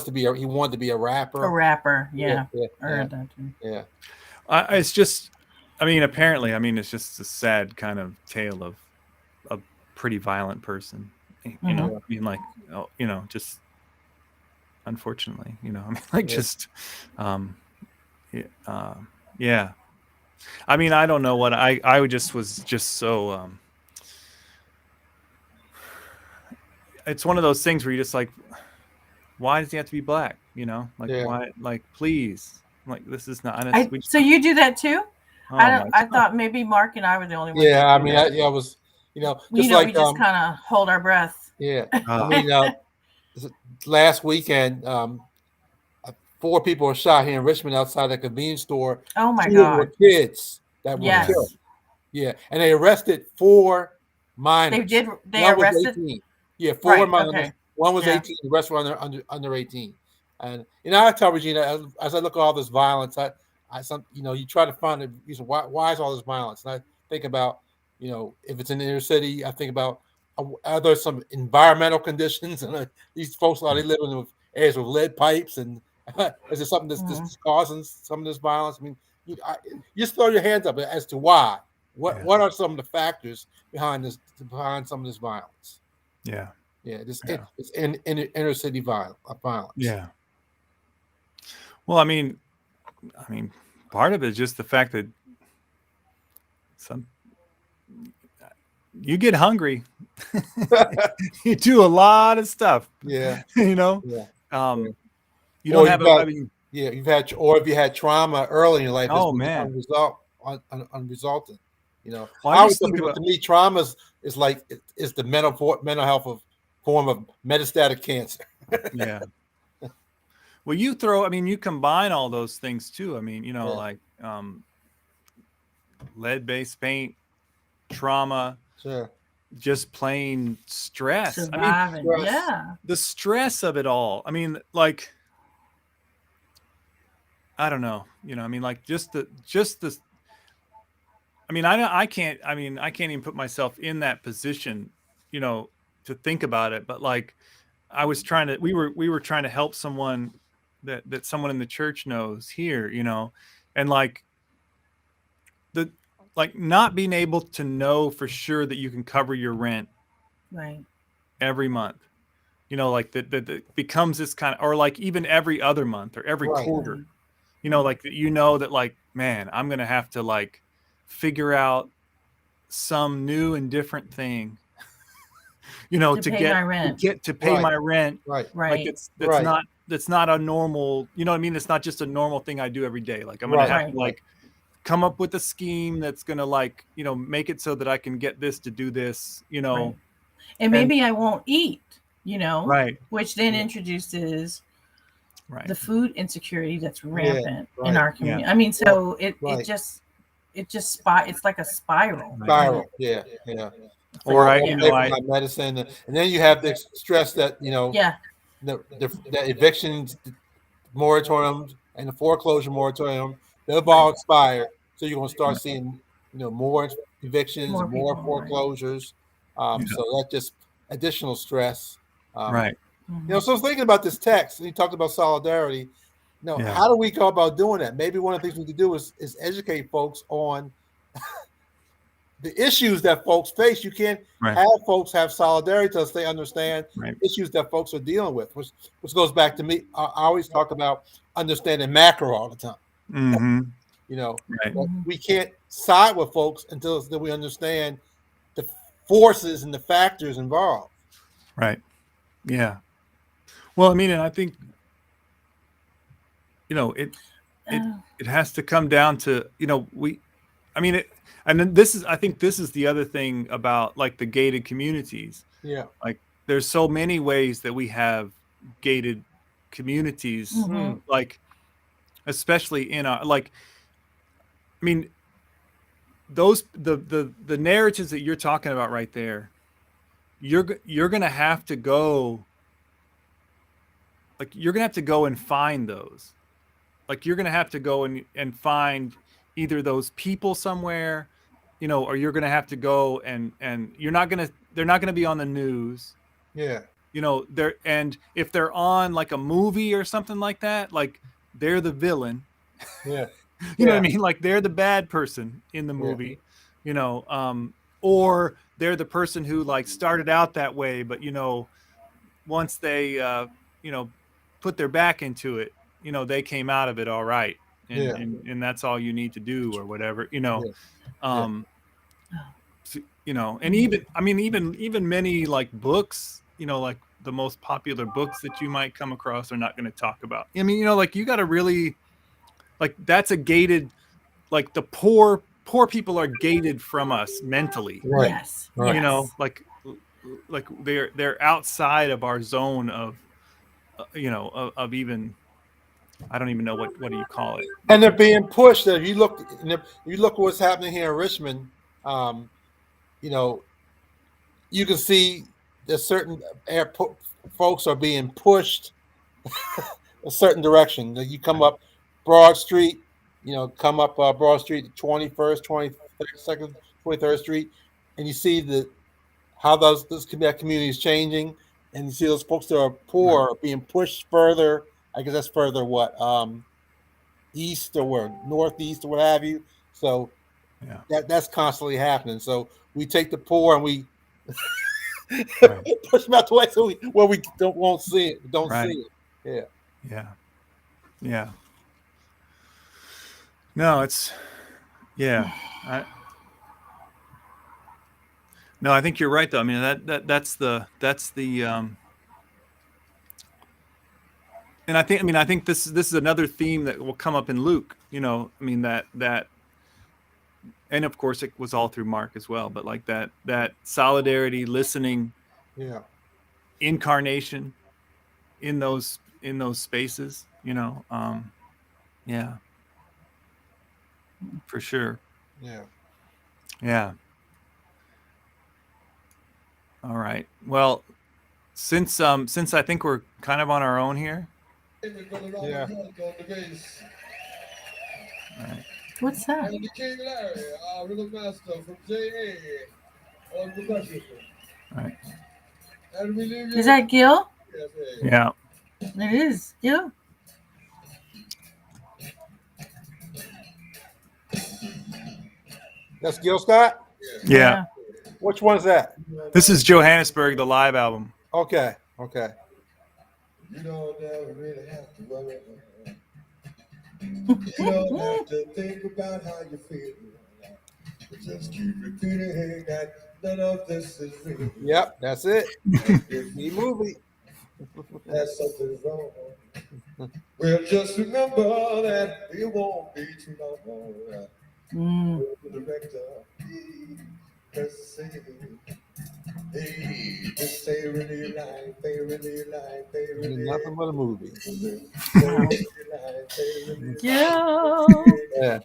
to be a rapper. A rapper, yeah. I heard that too. Yeah. It's just, apparently, it's just a sad kind of tale of a pretty violent person. Just unfortunately, just, yeah. I don't know what I just was just so. It's one of those things where you're just like, why does he have to be black? Why? Like, please, like this is not. So you do that too? I thought maybe Mark and I were the only ones. Yeah, I was, just we just kind of hold our breath. Yeah, last weekend, 4 people were shot here in Richmond outside a convenience store. Oh my 2 God! were kids that were killed. Yeah, and they arrested 4 minors. They arrested. 18. Yeah, 4 minors. Okay. One was 18. The rest were under 18. And I tell Regina, as I look at all this violence, you try to find a reason why is all this violence, and I think about, if it's in the inner city, I think about, are there some environmental conditions, and these folks, are they living in areas with lead pipes, and is there something that's causing some of this violence? I mean, you just throw your hands up as to why. What are some of the factors behind some of this violence? Yeah. It's in inner city violence. Yeah. Well, I mean, part of it is just the fact that you get hungry, you do a lot of stuff. Yeah. You don't have if you had trauma early in your life, oh man, unresolved. Well, I always tell people, to me, trauma is like the mental health form of metastatic cancer. Yeah. Well, you combine all those things too. I mean, like lead-based paint, trauma, sure, just plain stress. Surviving. The stress of it all. I mean, like, I don't know. Like just the. I can't even put myself in that position, to think about it. But like, we were trying to help someone that someone in the church knows here, and like not being able to know for sure that you can cover your rent every month, like that becomes this kind of, or like even every other month or every quarter, like that, like, man, I'm going to have to like figure out some new and different thing, to pay my rent. Right. Like that's not a normal, it's not just a normal thing I do every day. Like I'm going to have to like come up with a scheme that's going to like, make it so that I can get this to do this, and maybe I won't eat, which then introduces the food insecurity that's rampant in our community. Yeah. I mean, so it's like a spiral. Yeah. Or my medicine, and then you have the stress that the evictions moratoriums and the foreclosure moratorium, they've all expired. So you're going to start seeing, more evictions, more foreclosures. So that's just additional stress. So I was thinking about this text, and you talked about solidarity. How do we go about doing that? Maybe one of the things we could do is educate folks on the issues that folks face. You can't have folks have solidarity unless they understand issues that folks are dealing with, which goes back to me. I always talk about understanding macro all the time. Mm-hmm. We can't side with folks until we understand the forces and the factors involved. Right. Yeah. Well, and I think, it has to come down to, and then I think this is the other thing about like the gated communities. Yeah. Like there's so many ways that we have gated communities, like, especially in our, like, those, the narratives that you're talking about right there, you're going to have to go, like, you're going to have to go and find those. Like you're going to have to go and find either those people somewhere, or you're going to have to go and they're not going to be on the news. Yeah. And if they're on like a movie or something like that, like they're the villain. Yeah. You know what I mean? Like they're the bad person in the movie, or they're the person who like started out that way, but once they, put their back into it, they came out of it all right. And that's all you need to do or whatever, and even many like books, like the most popular books that you might come across are not going to talk about. Like you got to really, like, that's a gated, like the poor people are gated from us mentally. Right. Yes. Like they're outside of our zone of, of even, I don't even know what do you call it. And they're being pushed. If you look at what's happening here in Richmond, you can see that certain folks are being pushed a certain direction. You come up Broad Street, come up Broad Street, 21st, 22nd, 23rd Street, and you see how that community is changing, and you see those folks that are poor being pushed further. I guess that's further what east or northeast or what have you. So that's constantly happening. So we take the poor and we push them out the way so we won't see it. Don't see it. Yeah. No, it's No, I think you're right though. I mean that's the and I think this is another theme that will come up in Luke. I mean that and of course it was all through Mark as well. But like that solidarity, listening, incarnation in those spaces. For sure. Yeah. All right. Well, since I think we're kind of on our own here. Yeah. All right. What's that? King Larry, our rhythm master from JA on percussion. All right. And we leave you. Is that Gil? Yeah. It is Gil. That's Gil Scott? Yeah. Which one is that? This is Johannesburg, the live album. Okay. You don't ever really have to worry. You don't have to think about how you feel. Just keep repeating that none of this is real. Yep, that's it. The movie. There's something wrong. Well, just remember that it won't be too long. The director, just say, hey, this ain't really life, ain't really life, ain't really nothing but a movie. Yeah.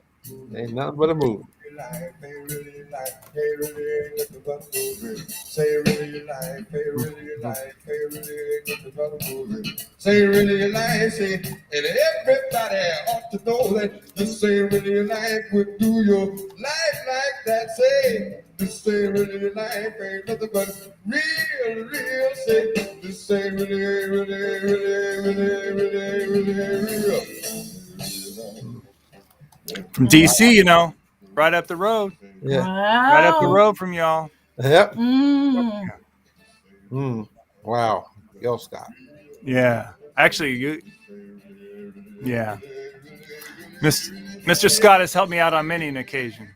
Ain't nothing but a movie. Life ain't really life, ain't really nothing but a movie. Say really life, ain't really life, ain't really nothing but a movie. Say really life, say, and everybody ought to know that this ain't really life. Would do your life like that. Say this ain't really life, ain't nothing but real. Say this ain't really real. From DC, right up the road. Yeah. Wow. Right up the road from y'all. Yep. Wow. Gil Scott. Yeah. Actually, Mr. Scott has helped me out on many an occasion.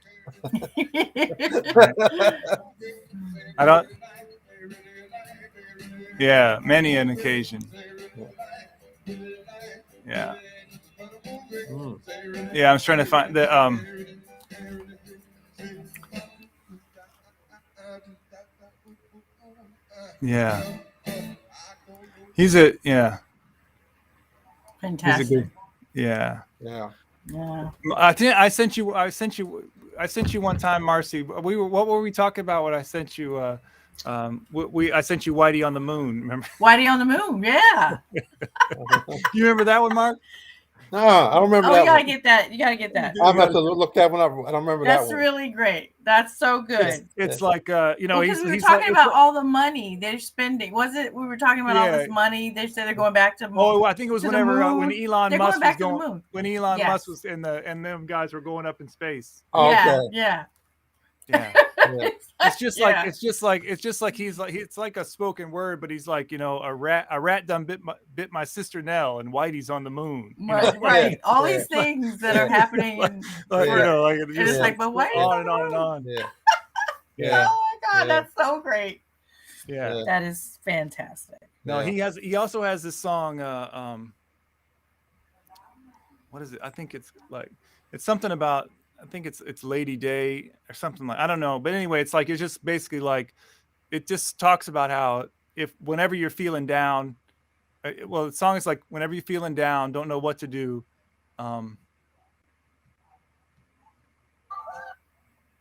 Many an occasion. Yeah. Yeah, I was trying to find the yeah. He's fantastic. He's a good, Yeah. I think I sent you one time, Marcy. What were we talking about when I sent you I sent you Whitey on the Moon, remember? Whitey on the Moon, yeah. You remember that one, Mark? No, I don't remember that. You gotta get that. You gotta get that. I'm about to look that one up. I don't remember that one. That's really great. That's so good. It's like because we were talking about all the money they're spending. Was it? We were talking about all this money. They said they're going back to. I think it was when Elon Musk was going. When Elon Musk was and them guys were going up in space. Oh, okay. Yeah. It's just like it's like a spoken word, but he's like, a rat done bit my sister Nell, and Whitey's on the moon. Right. All these things that are happening, it's like, but wait, on and on and on. Yeah. Oh my God, that's so great. Yeah, that is fantastic. No, he also has this song. What is it? I think it's something about. I think it's Lady Day or something I don't know. But anyway, it's just basically like, it just talks about how whenever you're feeling down, the song is like, whenever you're feeling down, don't know what to do,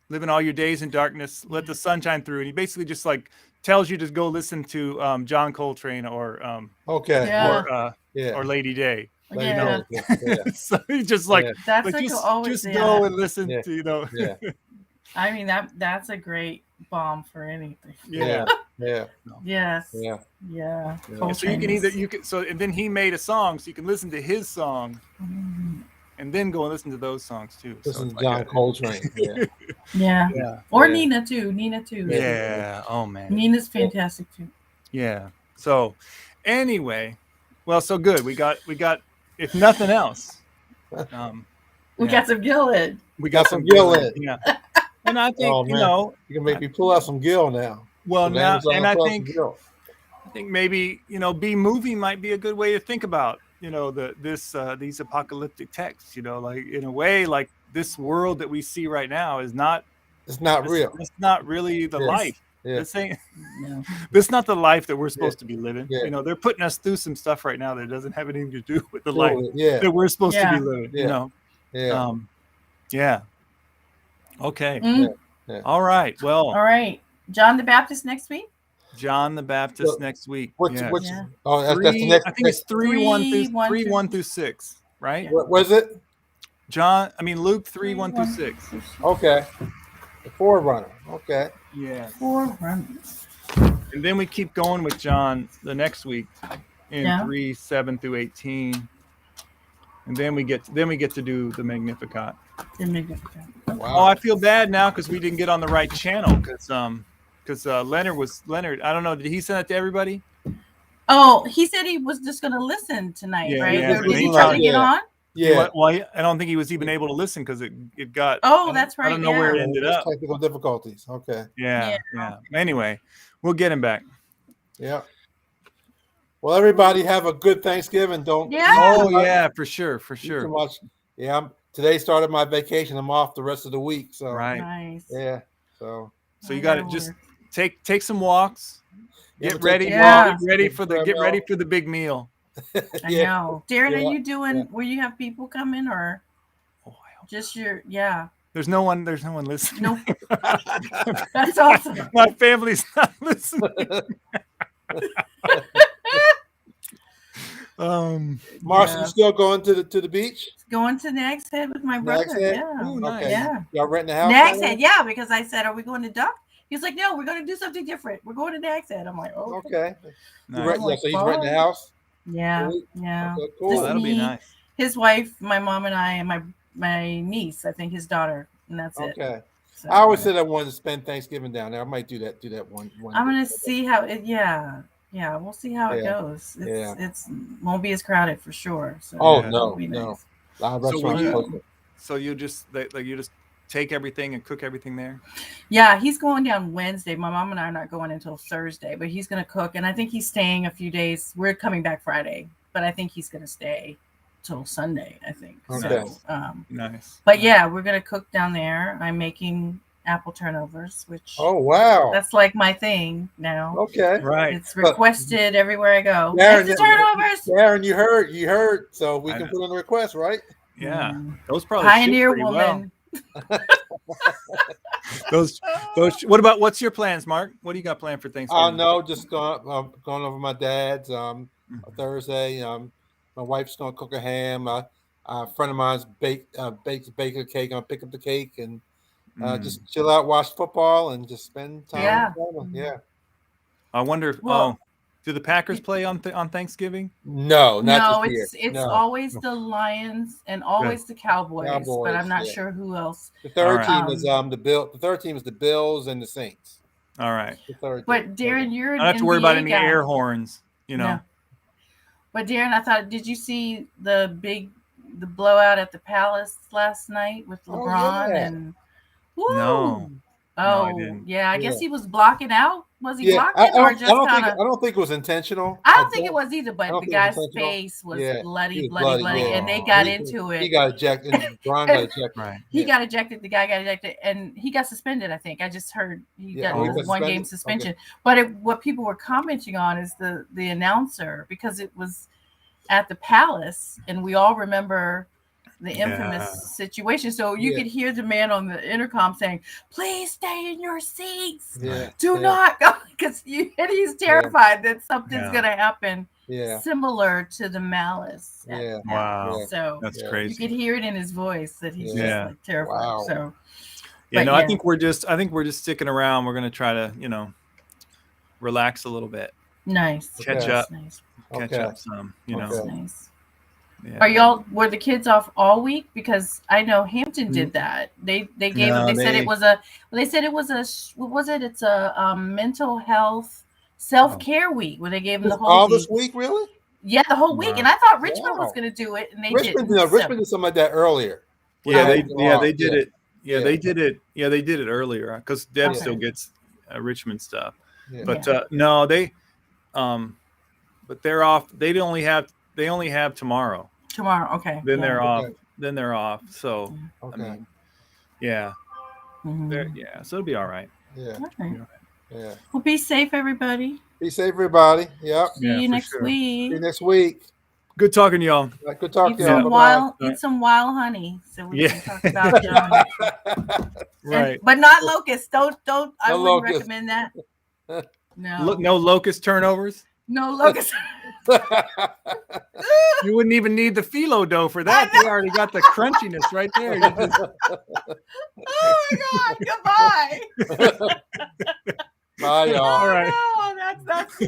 living all your days in darkness, let the sun shine through. And he basically just like tells you to go listen to John Coltrane or or Lady Day. Let you Yeah. know. Yeah. So he's just like, Yeah. That's like like just always go and listen Yeah. to, you know. Yeah. I mean that's a great bomb for anything. Yeah. Yeah. Yes. Yeah. Yeah. Yeah. So you can and then he made a song, so you can listen to his song Mhm. and then go and listen to those songs too. So Listen it's to like John Coltrane. Yeah. Yeah. yeah. Or Yeah. Nina too. Yeah. Oh man. Nina's fantastic too. Yeah. So anyway, well, so good. We got if nothing else, We yeah. got some Gillette. We got some Gil Gillette. in. Yeah. And I think, Oh man, you can make me pull out some Gil now. well From now, Amazon, and I pull out some think Gil. maybe, B movie might be a good way to think about, these apocalyptic texts, like in a way, like this world that we see right now is not, It's not real. it's not really the Yeah. life. Yeah. This ain't, No. this is not the life that we're supposed to be living. Yeah. They're putting us through some stuff right now that doesn't have anything to do with the Sure, life yeah. that we're supposed to Yeah. be living, Yeah. Yeah. Yeah. Okay. Mm. Yeah. All right. Well, All right. John the Baptist next week. John the Baptist Well, next week. What's Yeah. Yeah. oh that's the next. I think it's 3:1 3:1 1 through 6, right? Yeah. What was it? Luke 3:1 through 6. Okay. The Forerunner. Okay. Yeah. Forerunners. And then we keep going with John the next week in Yeah. 3:7 through 18. And then we get to do the Magnificat. Wow. Oh, I feel bad now because we didn't get on the right channel because Leonard. I don't know. Did he send it to everybody? Oh, he said he was just going to listen tonight, Yeah, right? yeah, Or did he but try he- to get on? Yeah. Well, I don't think he was even able to listen because it got. Oh, I don't- that's I don't right, know where it yeah. ended There's up. technical difficulties. Okay. Yeah. Anyway, we'll get him back. Yeah. Well, everybody have a good Thanksgiving. Don't. Yeah. Oh yeah, for sure. Eat too much. Yeah. Today started my vacation. I'm off the rest of the week. So. Right. Nice. Yeah. So. So you got to just take some walks. Yeah, Get ready. Yeah. Get ready for the big meal. I know. Darren, Yeah. are you doing? Will you have people coming or Oh, I hope. just your? Yeah. There's no one listening. Nope. That's awesome. My family's not listening. Marcy, Yeah. you still going to the beach? Going to Nag's Head with my brother. Nags Head? Yeah. Ooh, nice. Okay. Yeah. Y'all renting a house? Nag's down Head, yeah, because I said, "Are we going to Duck?" He was like, "No, we're going to do something different. We're going to Nag's Head." I'm like, there? "Oh, Okay. Nice. So he's renting a house? yeah, Really? yeah." Okay, Oh, cool. Just that'll be me, nice. His wife, my mom, and I, and my niece. I think his daughter, and that's it. Okay. So, I always said I wanted to spend Thanksgiving down there. I might do that one. I'm gonna see how it. Yeah, we'll see how it Yeah. goes. Yeah. It's won't be as crowded for sure. So Oh, Yeah. no, it'll be no. nice. A lot of So will restaurants you- closed. So you just take everything and cook everything there. Yeah, he's going down Wednesday. My mom and I are not going until Thursday, but he's going to cook. And I think he's staying a few days. We're coming back Friday, but I think he's going to stay till Sunday, I think. Okay. So, Nice. but yeah, we're going to cook down there. I'm making apple turnovers, which Oh, wow. that's like my thing now. Okay. Right. It's requested everywhere I go. Darren, Make the turnovers. Darren, you heard. So we I can know. put in the request, right? Yeah. Mm. Those probably shoot Pioneer pretty woman. well. Those. What's your plans, Mark? What do you got planned for Thanksgiving? No, just going over my dad's Thursday. My wife's gonna cook a ham. A friend of mine's bakes a cake. I'm gonna pick up the cake and just chill out, watch football, and just spend time. Yeah. with family. Yeah. I wonder if Well- do the Packers play on Thanksgiving? No, not No, this year. it's No. always the Lions and always the Cowboys, but Cowboys, I'm not yeah. sure who else. The third All team is the Bill. The third team is the Bills and the Saints. All right. The third. But team. Darren, you're I an don't have to worry about NBA any guy. air horns. No. But Darren, I thought, did you see the blowout at the Palace last night with Oh, LeBron yeah. and? Woo! No. No, I Oh, didn't. yeah. I guess Yeah. he was blocking out. Was he Yeah, blocking or just I kind of? don't think it was intentional. I don't think it was either, I but don't the think it was guy's intentional. face was Yeah, he bloody, was bloody, yeah. and they got He- into He it. got ejected. Brian got ejected. Right. He Yeah. got ejected. The guy got ejected, and he got suspended. I think I just heard he Yeah, got oh, he a got 1-game suspended? suspension. But what people were commenting on is the announcer, because it was at the Palace, and we all remember the infamous Yeah. situation. So you Yeah. could hear the man on the intercom saying, "Please stay in your seats. Yeah. Do yeah. not go," because he's terrified that something's Yeah. going to happen. Yeah. similar to the malice. Yeah. Wow. Yeah. So That's Yeah. crazy. you could hear it in his voice that he's Yeah. just like terrified. Wow. So Yeah, but no, yeah. I think we're just sticking around. We're gonna try to, relax a little bit, nice. catch Okay. up, Nice. catch Okay. up some, That's Okay. nice. Yeah. Were the kids off all week? Because I know Hampton did that. They gave No, they said it was a what was it? It's a mental health self-care week where they gave them the whole All week. this week, really? Yeah, the whole week. Wow. And I thought Richmond was Wow. going to do it, and they Richmond, didn't. Richmond did something like that earlier. Yeah, they off. did Yeah. it. Yeah, Yeah. they did it. Yeah, they did it earlier because Deb Okay. still gets Richmond stuff. Yeah. But no, but they're off. They only have tomorrow. Tomorrow, okay. Then yeah. they're off. Okay. Then they're off. So Okay. I mean, yeah, Mhm. So it'll be all right. Yeah. All right. Yeah. Well, be safe, everybody. Be safe, everybody. Yep. See Yeah, you for next sure. See you week. next week. Good talking to y'all. Good talk Eat to y'all. some Bye-bye. eat some wild honey so we Yeah. can talk about John. Right. But not locusts. Don't. I No wouldn't locusts. recommend that. No. No locust turnovers. No locusts. You wouldn't even need the phyllo dough for that. They already got the crunchiness right there. You just, Oh my God! Goodbye. Bye, y'all. all right. No.